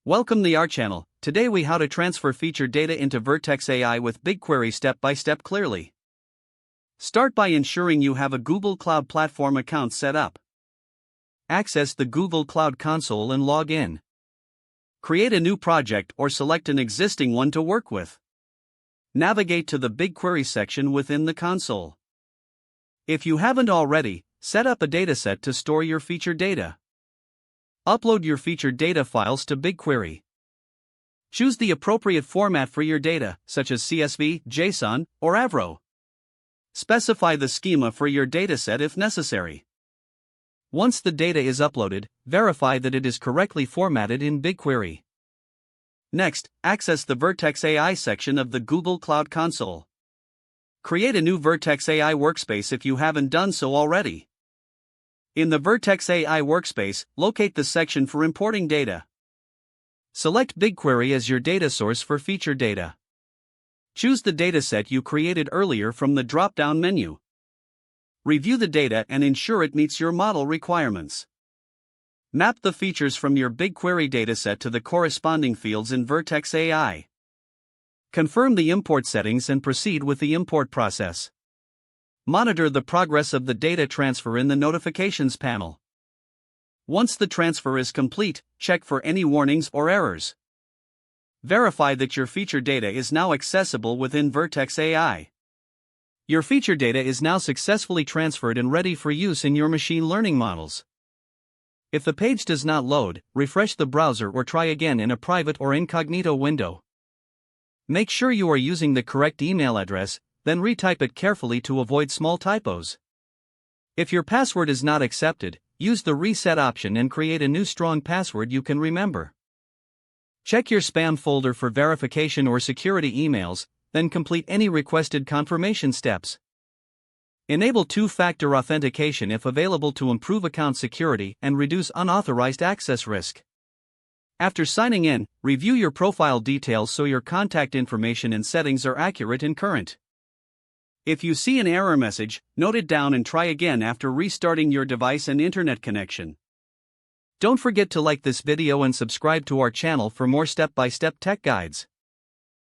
Welcome to our channel. Today we how to transfer feature data into Vertex AI with BigQuery step by step clearly. Start by ensuring you have a Google Cloud Platform account set up. Access the Google Cloud Console and log in. Create a new project or select an existing one to work with. Navigate to the BigQuery section within the console. If you haven't already, set up a dataset to store your feature data. Upload your featured data files to BigQuery. Choose the appropriate format for your data, such as CSV, JSON, or Avro. Specify the schema for your dataset if necessary. Once the data is uploaded, verify that it is correctly formatted in BigQuery. Next, access the Vertex AI section of the Google Cloud Console. Create a new Vertex AI workspace if you haven't done so already. In the Vertex AI workspace, locate the section for importing data. Select BigQuery as your data source for feature data. Choose the dataset you created earlier from the drop-down menu. Review the data and ensure it meets your model requirements. Map the features from your BigQuery dataset to the corresponding fields in Vertex AI. Confirm the import settings and proceed with the import process. Monitor the progress of the data transfer in the notifications panel. Once the transfer is complete, check for any warnings or errors. Verify that your feature data is now accessible within Vertex AI. Your feature data is now successfully transferred and ready for use in your machine learning models. If the page does not load, refresh the browser or try again in a private or incognito window. Make sure you are using the correct email address, then retype it carefully to avoid small typos. If your password is not accepted, use the reset option and create a new strong password you can remember. Check your spam folder for verification or security emails, then complete any requested confirmation steps. Enable two-factor authentication if available to improve account security and reduce unauthorized access risk. After signing in, review your profile details so your contact information and settings are accurate and current. If you see an error message, note it down and try again after restarting your device and internet connection. Don't forget to like this video and subscribe to our channel for more step-by-step tech guides.